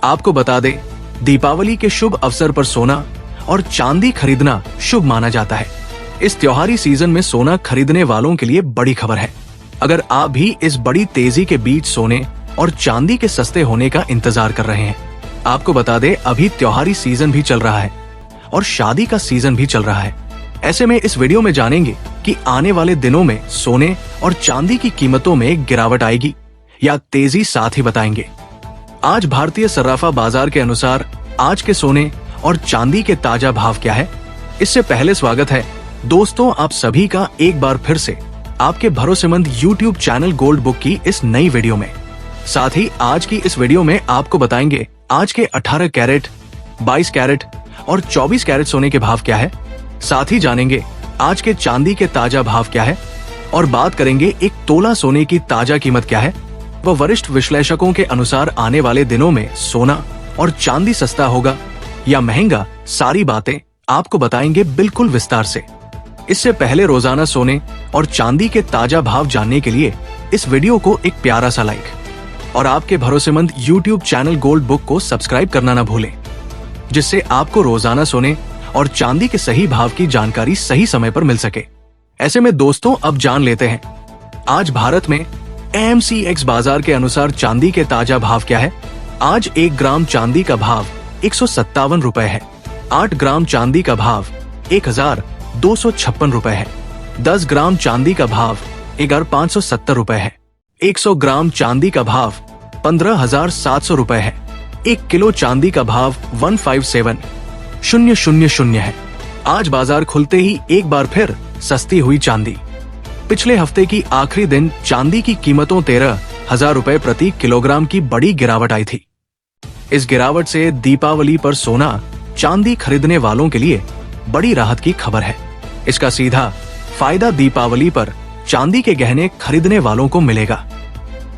आपको बता दें, दीपावली के शुभ अवसर पर सोना और चांदी खरीदना शुभ माना जाता है। इस त्योहारी सीजन में सोना खरीदने वालों के लिए बड़ी खबर है। अगर आप भी इस बड़ी तेजी के बीच सोने और चांदी के सस्ते होने का इंतजार कर रहे हैं, आपको बता दें अभी त्योहारी सीजन भी चल रहा है और शादी का सीजन भी चल रहा है। ऐसे में इस वीडियो में जानेंगे कि आने वाले दिनों में सोने और चांदी की कीमतों में गिरावट आएगी या तेजी, साथ ही बताएंगे आज भारतीय सर्राफा बाजार के अनुसार आज के सोने और चांदी के ताजा भाव क्या है। इससे पहले स्वागत है दोस्तों आप सभी का एक बार फिर से आपके भरोसेमंद YouTube चैनल गोल्ड बुक की इस नई वीडियो में। साथ ही आज की इस वीडियो में आपको बताएंगे आज के 18 कैरेट, 22 कैरेट और 24 कैरेट सोने के भाव क्या है। साथ ही जानेंगे आज के चांदी के ताजा भाव क्या है और बात करेंगे एक तोला सोने की ताजा कीमत क्या है। वह वरिष्ठ विश्लेषकों के अनुसार आने वाले दिनों में सोना और चांदी सस्ता होगा या महंगा, सारी बातें आपको बताएंगे बिल्कुल विस्तार से। इससे पहले रोजाना सोने और चांदी के ताजा भाव जानने के लिए इस वीडियो को एक प्यारा सा लाइक और आपके भरोसेमंद YouTube चैनल गोल्ड बुक को सब्सक्राइब करना ना भूलें, जिससे आपको रोजाना सोने और चांदी के सही भाव की जानकारी सही समय पर मिल सके। ऐसे में दोस्तों अब जान लेते हैं आज भारत में AMCX बाजार के अनुसार चांदी के ताजा भाव क्या है। आज 1 ग्राम चांदी का भाव 157 रुपए है। 8 ग्राम चांदी का भाव 1256 रुपए है। 10 ग्राम चांदी का भाव 1570 रुपए है। 100 ग्राम चांदी का भाव 15,700 रुपए है। 1 किलो चांदी का भाव 157,000 है। आज बाजार खुलते ही एक बार फिर सस्ती हुई चांदी। पिछले हफ्ते की आखिरी दिन चांदी की कीमतों 13,000 रुपए प्रति किलोग्राम की बड़ी गिरावट आई थी। इस गिरावट से दीपावली पर सोना चांदी खरीदने वालों के लिए बड़ी राहत की खबर है। इसका सीधा फायदा दीपावली पर चांदी के गहने खरीदने वालों को मिलेगा।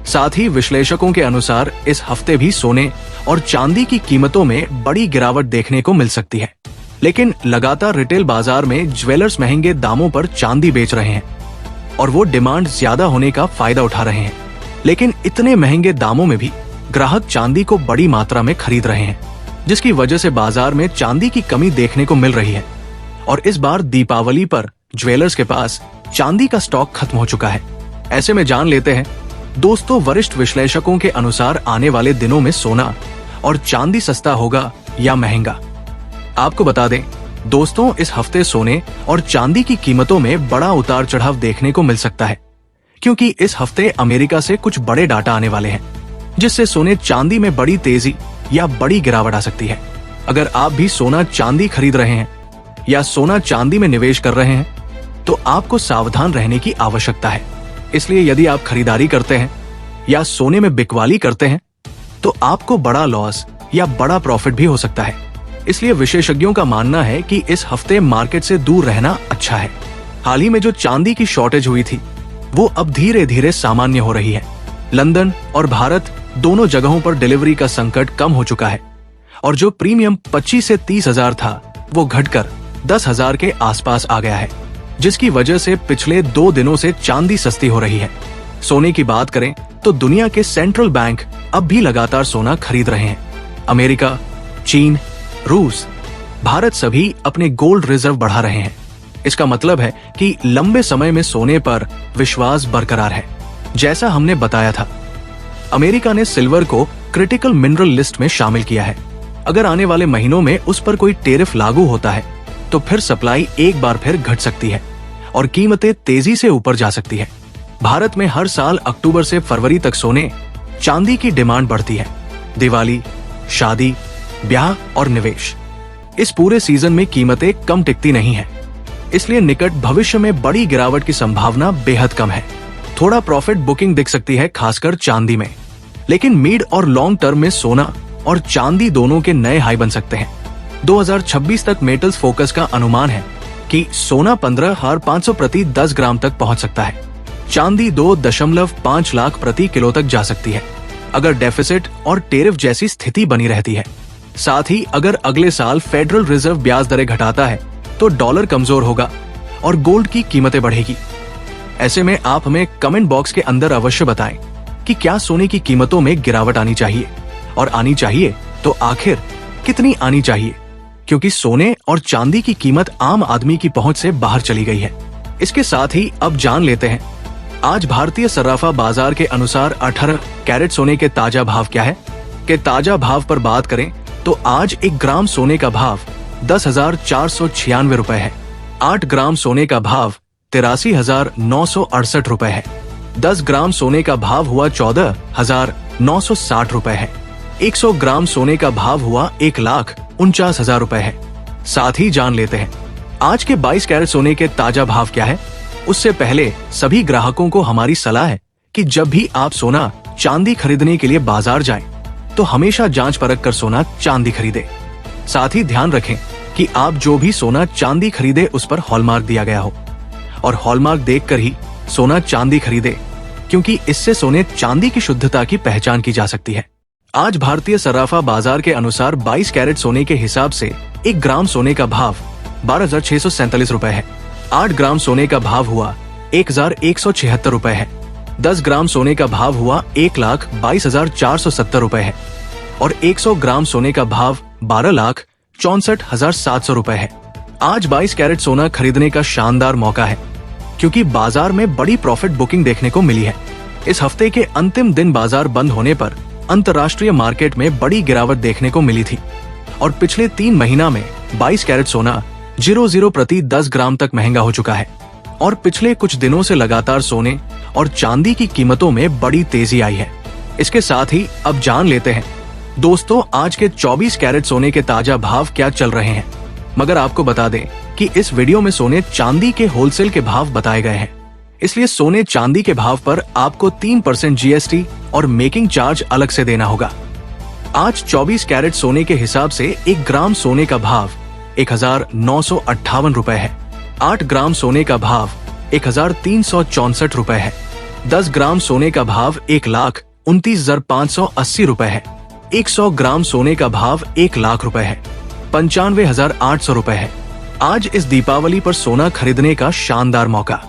साथ ही विश्लेषकों के अनुसार इस हफ्ते भी सोने और चांदी की कीमतों में बड़ी गिरावट देखने को मिल सकती है। लेकिन लगातार रिटेल बाजार में ज्वेलर्स महंगे दामों पर चांदी बेच रहे हैं और वो डिमांड ज्यादा होने का फायदा उठा रहे हैं। लेकिन इतने महंगे दामों में भी ग्राहक चांदी को बड़ी मात्रा में खरीद रहे हैं, जिसकी वजह से बाजार में चांदी की कमी देखने को मिल रही है। और इस बार दीपावली पर ज्वेलर्स के पास चांदी का स्टॉक खत्म हो चुका है। ऐसे में जान लेते हैं दोस्तों वरिष्ठ विश्लेषकों के अनुसार आने वाले दिनों में सोना और चांदी सस्ता होगा या महंगा। आपको बता दें दोस्तों इस हफ्ते सोने और चांदी की कीमतों में बड़ा उतार चढ़ाव देखने को मिल सकता है, क्योंकि इस हफ्ते अमेरिका से कुछ बड़े डाटा आने वाले हैं, जिससे सोने चांदी में बड़ी तेजी या बड़ी गिरावट आ सकती है। अगर आप भी सोना चांदी खरीद रहे हैं या सोना चांदी में निवेश कर रहे हैं तो आपको सावधान रहने की आवश्यकता है। इसलिए यदि आप खरीदारी करते हैं या सोने में बिकवाली करते हैं तो आपको बड़ा लॉस या बड़ा प्रॉफिट भी हो सकता है। इसलिए विशेषज्ञों का मानना है कि इस हफ्ते मार्केट से दूर रहना अच्छा है। हाल ही में जो चांदी की शॉर्टेज हुई थी वो अब धीरे धीरे सामान्य हो रही है। लंदन और भारत दोनों जगहों पर डिलीवरी का संकट कम हो चुका है और जो प्रीमियम 25 से 30 हजार था वो घटकर 10,000 के आसपास आ गया है, जिसकी वजह से पिछले 2 दिनों से चांदी सस्ती हो रही है। सोने की बात करें तो दुनिया के सेंट्रल बैंक अब भी लगातार सोना खरीद रहे हैं। अमेरिका, चीन, रूस, भारत सभी अपने गोल्ड रिजर्व बढ़ा रहे हैं। इसका मतलब है कि लंबे समय में सोने पर विश्वास बरकरार है। जैसा हमने बताया था, अमेरिका ने सिल्वर को क्रिटिकल मिनरल लिस्ट में शामिल किया है। अगर आने वाले महीनों में उस पर कोई टैरिफ लागू होता है तो फिर सप्लाई एक बार फिर घट सकती है और कीमतें तेजी से ऊपर जा सकती है। भारत में हर साल अक्टूबर से फरवरी तक सोने चांदी की डिमांड बढ़ती है। दिवाली, शादी, ब्याह और निवेश, इस पूरे सीजन में कीमतें कम टिकती नहीं है। इसलिए निकट भविष्य में बड़ी गिरावट की संभावना बेहद कम है। थोड़ा प्रॉफिट बुकिंग दिख सकती है खासकर चांदी में, लेकिन मिड और लॉन्ग टर्म में सोना और चांदी दोनों के नए हाई बन सकते हैं। 2026 तक मेटल्स फोकस का अनुमान है कि सोना 15,500 प्रति 10 ग्राम तक पहुंच सकता है। चांदी 2.5 लाख प्रति किलो तक जा सकती है अगर डेफिसिट और टैरिफ जैसी स्थिति बनी रहती है। साथ ही अगर अगले साल फेडरल रिजर्व ब्याज दरें घटाता है तो डॉलर कमजोर होगा और गोल्ड की कीमतें बढ़ेगी। ऐसे में आप हमें कमेंट बॉक्स के अंदर अवश्य बताएं कि क्या सोने की कीमतों में गिरावट आनी चाहिए और आनी चाहिए तो आखिर कितनी आनी चाहिए, क्योंकि सोने और चांदी की कीमत आम आदमी की पहुंच से बाहर चली गई है। इसके साथ ही अब जान लेते हैं आज भारतीय सर्राफा बाजार के अनुसार 18 कैरेट सोने के ताजा भाव क्या है। के ताजा भाव पर बात करें तो आज 1 ग्राम सोने का भाव 10,496 रुपए है। 8 ग्राम सोने का भाव 83,968 रुपए है। 10 ग्राम सोने का भाव हुआ 14,960 रुपए है। 100 ग्राम सोने का भाव हुआ 1,49,000 रुपए है। साथ ही जान लेते हैं आज के 22 कैरेट सोने के ताजा भाव क्या है। उससे पहले सभी ग्राहकों को हमारी सलाह है कि जब भी आप सोना चांदी खरीदने के लिए बाजार जाएं, तो हमेशा जांच परख कर सोना चांदी खरीदें। साथ ही ध्यान रखें कि आप जो भी सोना चांदी खरीदे उस पर हॉलमार्क दिया गया हो, और हॉलमार्क देखकर ही सोना चांदी खरीदे, क्योंकि इससे सोने चांदी की शुद्धता की पहचान की जा सकती है। आज भारतीय सर्राफा बाजार के अनुसार 22 कैरेट सोने के हिसाब से 1 ग्राम सोने का भाव 12,647 रुपए है। 8 ग्राम सोने का भाव हुआ 1,176 रुपए है। 10 ग्राम सोने का भाव हुआ 1,22,470 रुपए है और 100 ग्राम सोने का भाव 12,64,700 रुपए है। आज 22 कैरेट सोना खरीदने का शानदार मौका है, क्योंकि बाजार में बड़ी प्रॉफिट बुकिंग देखने को मिली है। इस हफ्ते के अंतिम दिन बाजार बंद होने पर अंतर्राष्ट्रीय मार्केट में बड़ी गिरावट देखने को मिली थी और पिछले 3 महीना में 22 कैरेट सोना 00 प्रति 10 ग्राम तक महंगा हो चुका है और पिछले कुछ दिनों से लगातार सोने और चांदी की कीमतों में बड़ी तेजी आई है। इसके साथ ही अब जान लेते हैं दोस्तों आज के 24 कैरेट सोने के ताजा भाव क्या चल रहे हैं। मगर आपको बता दें कि इस वीडियो में सोने चांदी के होलसेल के भाव बताए गए हैं, इसलिए सोने चांदी के भाव पर आपको 3% GST और मेकिंग चार्ज अलग से देना होगा। आज 24 कैरेट सोने के हिसाब से 1 ग्राम सोने का भाव 1,958 रुपए है। 8 ग्राम सोने का भाव 1,364 रुपए है। 10 ग्राम सोने का भाव 1,29,580 रुपए है। 100 ग्राम सोने का भाव 1 लाख रुपए है। 95,800 रुपए है। आज इस दीपावली पर सोना खरीदने का शानदार मौका।